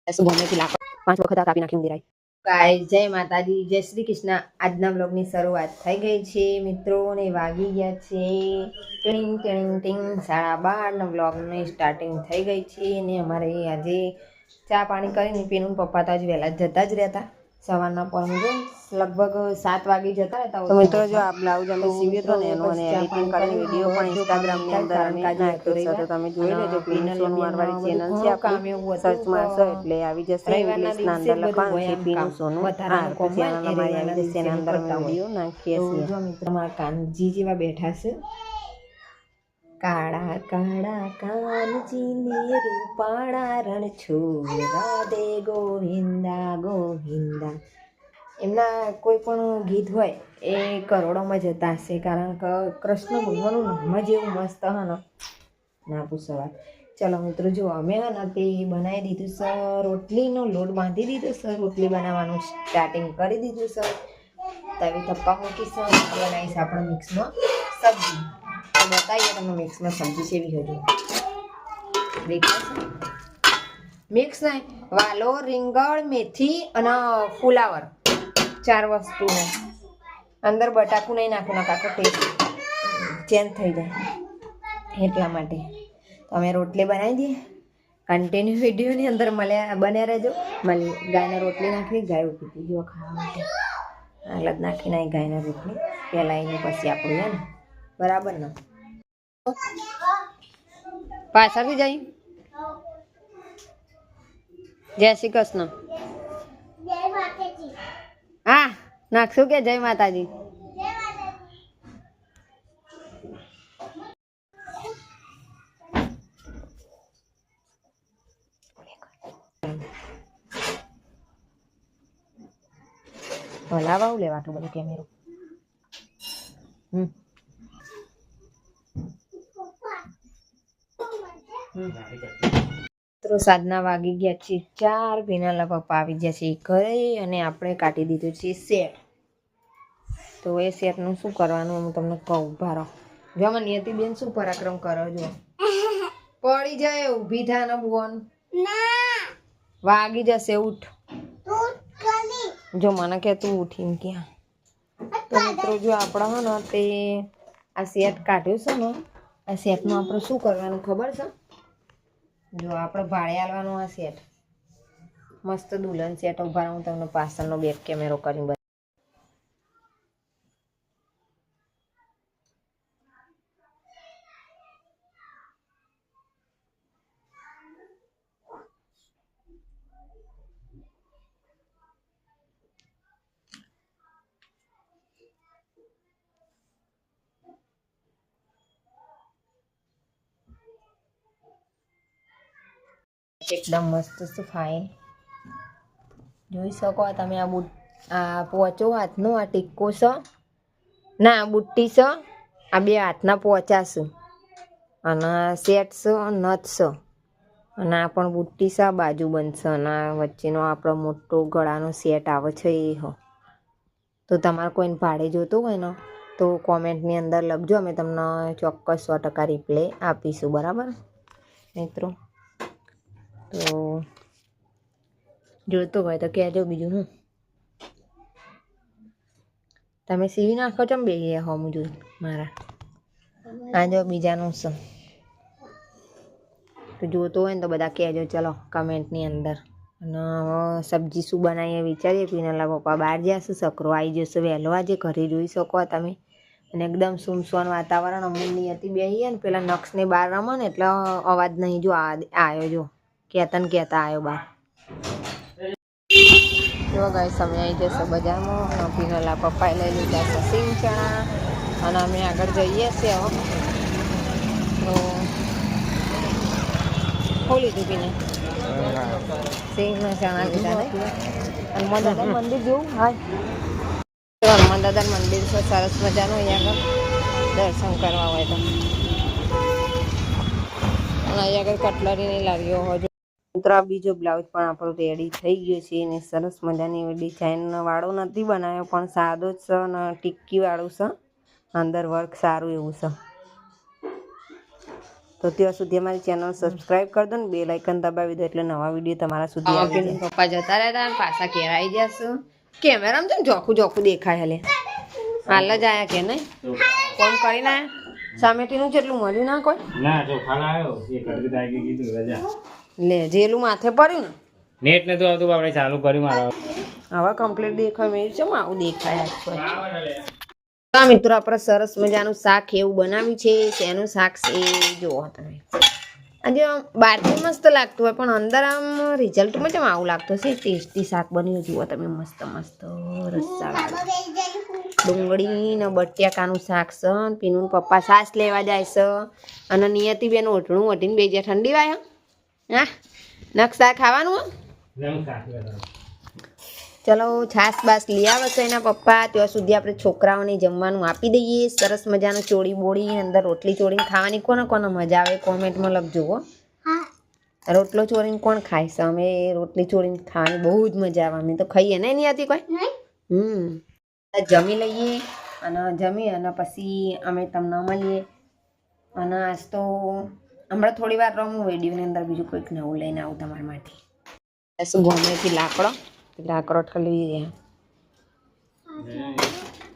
ગમેથી લાકડ 5 વખત આ કાપી નાખી ઊંધી રાઈ ગાઈસ જય માતાજી જય શ્રી કૃષ્ણ આજના બ્લોગની શરૂઆત થઈ ગઈ છે મિત્રોને વાગી ગયા છે ટિંગ ટિંગ ટિંગ 12:30 નો બ્લોગની સ્ટાર્ટિંગ થઈ ગઈ છે અને અમારે આજે ચા પાણી કરીને પીનું પપ્પા તો આજ વહેલા જતા જ રહેતા સવારના પણ લગભગ 7 વાગે જતા રહેતા તો મિત્રો જો આ બ્લાઉઝ અમે સીવ્યો તો ને એનો અને એડિટિંગ કરીને વિડિયો પણ ઇન્સ્ટાગ્રામ ની અંદર અમે નાખ્યો છે તો તમે જોઈ લેજો પીનું સોનું વાળી ચેનલ છે આપણી સર્ચ મારશો એટલે આવી જશે ઇંગ્લિશ ના અંદર લખવાનું છે પીનું સોનું વધારાનું ચેનલ અમારી આવી જશે એના અંદર વિડિયો નાખીએ છીએ જો મિત્રો મારા કાનજી જેવા બેઠા છે કાળા કાળા કાનજીને રૂપાળા રણ છોડવા દે ગોવિંદા ગોવિંદા એમના કોઈ પણ ગીત હોય એ કરોડોમાં જતા હશે કારણ કે કૃષ્ણ ભગવાનનું નામ જ એવું મસ્ત હ ને ના પૂછવા ચલો મિત્રો જો અમે હે ને તે બનાવી દીધું સર રોટલીનો લોટ બાંધી દીધો સર રોટલી બનાવવાનું સ્ટાર્ટિંગ કરી દીધું સર તવી તપ્પા મૂકીશું બનાવીશ આપણે મિક્સમાં સબ્જી बताइए तुम्हें मिक्स में सब्जी से भी हो जाए मिक्स नहीं वालो રીંગણ મેથી અને ફુલાવર 4 વસ્તુ है અંદર બટાકું નહીં નાખવાનું કાકો ટેસ્ટ ચેન્જ થઈ જાય એટલા માટે તમે રોટલી બનાવી દઈએ કન્ટિન્યુ વિડીયોની અંદર બન્યા રહેજો મળી ગાયને રોટલી નાખવી ગાય ઉભી હતી જો ખાવા માટે હાલત નાખી નાખી ગાયને રોટલી પહેલાં એને પછી આપણું હે ને બરાબર ને પાછળથી જઈ જય શ્રી કૃષ્ણ હા નાખશું કે જય માતાજી હલાવાવું લેવાતું બધું કેમેરો મિત્રો સાંજના વાગી ગયા છે 4 ભીનાલા પપ્પા આવી ગયા છે ઘરે અને આપણે કાઢી દીધું છે સેટ તો એ સેટનું શું કરવાનું હું તમને કહું ભારો જો મને નિયતિબેન શું પરાક્રમ કરો જો પડી જાય ઊભી થા ને બોન વાગી જશે ઉઠ જો મને કે તું ઉઠીને ક્યાં તો મિત્રો જો આપણે હે ને તે આ સેટ કાઢ્યું છે ને આ સેટનું આપણે શું કરવાનું ખબર છે જો આપણે ભાડે આલવાનું આ સેટ મસ્ત દુલ્હન સેટ ઉભા હું તમને પાછળનો બેક કેમેરો કરીને બતાવું એકદમ મસ્ત છે ફાઇન જોઈ શકો તમે આ પોચો હાથનો આ ટીક્કો છે ના બુટ્ટી છે આ બે હાથના પોચા છે અને સેટ છે નથ છે અને આ પણ બુટ્ટી છે બાજુ બનશે અને આ વચ્ચેનો આપણો મોટો ગળાનો સેટ આવે છે એ હો તો તમારે કોઈને ભાડે જોતું હોય ને તો કોમેન્ટની અંદર લખજો અમે તમને ચોક્કસ 100% રિપ્લે આપીશું બરાબર મિત્રો તો જોતું હોય તો કહેજો બીજું હું તમે સીવી નાખો છો ને બે હો જોઈ મારા આ જો બીજાનું છે તો જોતું હોય ને તો બધા કહેજો ચલો કમેન્ટની અંદર અને સબ્જી શું બનાવીએ વિચારીએ પીનાલા પપ્પા બહાર જશે સકરો આવી જશે વહેલો આજે ઘરે જોઈ શકો તમે અને એકદમ સુમસુમ વાતાવરણ અમૂલની હતી બેહીએ ને પેલા નક્ષને બહાર રમો ને એટલે અવાજ નહીં જો આવ્યો જો કહેતા ને કહેતા આવ્યો બહાર જો ગાય સમય આવી જશે બજારમાં પીનાલા પપ્પાએ લઈ લીધા છે સિંગ ચણા અને અમે આગળ જઈએ છીએ હવે તો ખોલી લીધું પીને સિંગના ચણા લીધા ને હનુમાન દાદા મંદિર જેવું હા હનુમાન દાદા મંદિર છે સરસ મજાનું અહીંયા આગળ દર્શન કરવા હોય તો અને અહીંયા આગળ કટલરીની લારીઓ હોય મિત્રો બીજો બ્લાઉઝ પણ આપણો રેડી થઈ ગયો છે અને સરસ મજાની ડિઝાઇન વાળો નથી બનાવ્યો પણ સાદો જ છે અને ટિક્કી વાળું છે અંદર વર્ક સારું એવું છે તો ત્યાં સુધી અમારી ચેનલ સબસ્ક્રાઈબ કરી દો ને બેલ આઇકન દબાવી દો એટલે નવા વિડીયો તમારા સુધી આવી જાય. પપ્પા જતા રહેતા પાછા ઘેર આવી જશું. કેમેરામાં તો જોખું જોખું દેખાય હલે હાલ જ આયા કે નહીં ફોન કરીને આયા સામેટીનું જેટલું મળ્યું ના કોઈ ના જો ખાલા આવ્યો એક અડધી તારીખે કીધું રજા લે જેલું માથે પડ્યું ને નેટ નતું આવતું આપણે ચાલુ કર્યું મારા હવે કમ્પ્લીટ દેખાય મેં છે આવું દેખાય મિત્રો આપણે સરસ મજાનું શાક એવું બનાવ્યું છે શેનું શાક છે જુઓ તમે આજે બહારથી મસ્ત લાગતું હોય પણ અંદર આમ રિઝલ્ટમાં કેમ આવું લાગતું છે ટેસ્ટી શાક બન્યું જુઓ તમે મસ્ત મસ્ત રસ્સાવાળું ડુંગળી ને બટાકાનું શાક છે પીનું પપ્પા છાશ લેવા જાય છે અને નિયતિ બેન ઓઢણું ઓઢીને બે જ્યાં ઠંડી વાય હા નકશા ખાવાનું ચલો છાશ બાસ લઈ આવે છે એના પપ્પા ત્યાં સુધી આપણે છોકરાઓને જમવાનું આપી દઈએ સરસ મજાનું ચોળી બોળી અંદર રોટલી ચોળીને ખાવાની કોને કોને મજા આવે કોમેન્ટમાં લખજો હો રોટલો ચોળીને કોણ ખાય છે અમે રોટલી ચોળીને ખાવાની બહુ જ મજા આવે અમે તો ખાઈએ ને નહીં હતી કોઈ જમી લઈએ અને જમી અને પછી અમે તમને મળીએ અને આજ તો હમણાં થોડી વાર રમું વિડીયોની અંદર બીજું કોઈક નવું લઈને આવું તમારા માટે શું ગમેથી લાકડો ઠલવી રહ્યા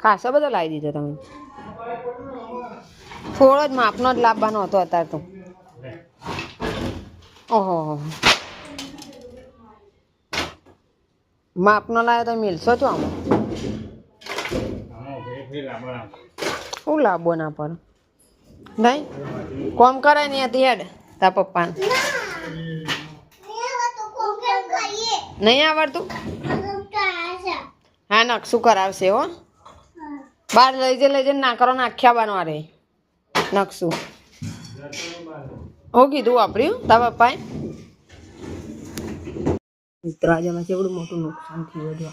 ખાસો બધો લાવી દીધો તમે થોડો જ માપનો જ લાવવાનો હતો અત્યારે તો ઓહો માપનો લાવ્યો તો મિલશો છો આમાં શું લાવવો ના પર નહીં કોમ કરે ને હતી હેડ તા પપ્પાને નહીં આવડતું હા નકશું કરાવશે હો બહાર લઈ જઈને ના કરો નાખ્યા બનવા રે નકશું હું કીધું વાપર્યું તા પપ્પાએ મિત્રો આજે એમાં એવડું મોટું નુકસાન થયું જો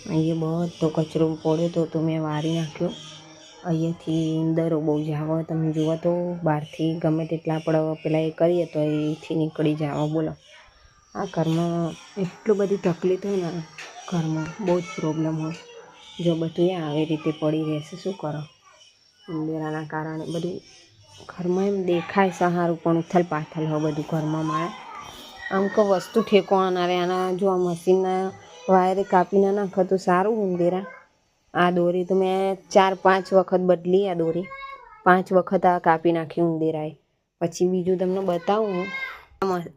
અહીંયા બધો કચરો પડ્યો તો મેં વારી નાખ્યો અહીંયાથી ઉંદરો બહુ જાવ તમે જુઓ તો બહારથી ગમે તેટલા આપણે પેલા એ કરીએ તો અહીંથી નીકળી જાવ બોલો આ ઘરમાં એટલું બધી તકલીફ હોય ને ઘરમાં બહુ જ પ્રોબ્લેમ હોય જો બધું આવી રીતે પડી રહેશે શું કરો ઉંદરાના કારણે બધું ઘરમાં એમ દેખાય સહારું પણ ઉથલ પાથલ હોય બધું ઘરમાં મારે આમ કે વસ્તુ ઠેકવાના રે આના જો આ મશીનના વાયરે કાપીને નાખો તો સારું ઉંદેરા આ દોરી તો મેં 4-5 વખત બદલી આ દોરી 5 વખત આ કાપી નાખી ઉંદેરાએ પછી બીજું તમને બતાવું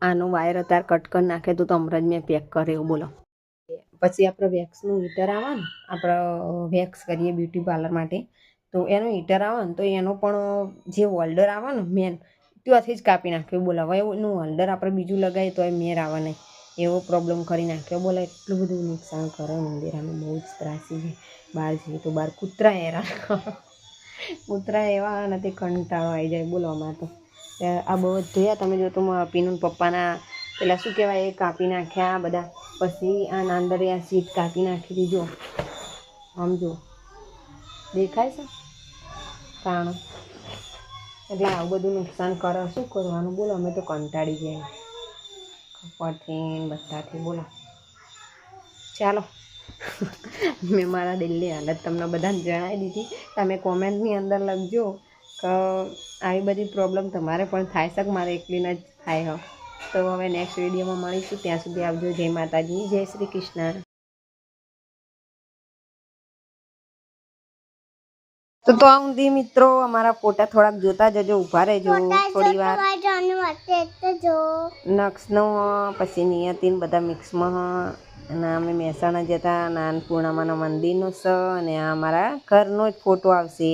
આનો વાયર અત્યારે કટ કરી નાખે તો હમણાં જ મેં પેક કર્યો બોલો પછી આપણે વેક્સનું હીટર આવે ને આપણે વેક્સ કરીએ બ્યુટી પાર્લર માટે તો એનું હીટર આવે ને તો એનો પણ જે હોલ્ડર આવે ને મેન ત્યાંથી જ કાપી નાખ્યો બોલો હવે એનું હોલ્ડર આપણે બીજું લગાવીએ તો એ મેર આવે નહીં એવો પ્રોબ્લેમ કરી નાખ્યો બોલો એટલું બધું નુકસાન કરે મંદિરાનું બહુ જ ત્રાસી છે બહાર જઈએ તો બહાર કૂતરા હેરાન કૂતરા એવા નથી કંટાળો આવી જાય બોલો અમારે તો આ બહુ જ ધોયા તમે જો તો પીનું પપ્પાના પેલા શું કહેવાય એ કાપી નાખ્યા બધા પછી આ નાંદરે આ સીટ કાપી નાખી દીધો આમ જો દેખાય છે કાણો એટલે આવું બધું નુકસાન કરે શું કરવાનું બોલો અમે તો કંટાળી જાય ખપરથી બધાથી બોલો ચાલો મેં મારા દિલની હાલત તમને બધાને જણાવી દીધી તમે કોમેન્ટની અંદર લખજો કે આવી બધી પ્રોબ્લેમ તમારે પણ થાય શકે મારે એકલીને જ થાય હો તો હવે નેક્સ્ટ વિડીયોમાં મળીશું ત્યાં સુધી આવજો જય માતાજી જય શ્રી કૃષ્ણ તો આ ઊંધી મિત્રો અમારા ફોટા થોડાક જોતા જજો ઊભા રહેજો થોડી વાર નક્ષનો પછી નિયતિન બધા મિક્સમાં અને અમે મહેસાણા જતા નાનપૂર્ણામાના મંદિરનો છે અને આ અમારા ઘરનો જ ફોટો આવશે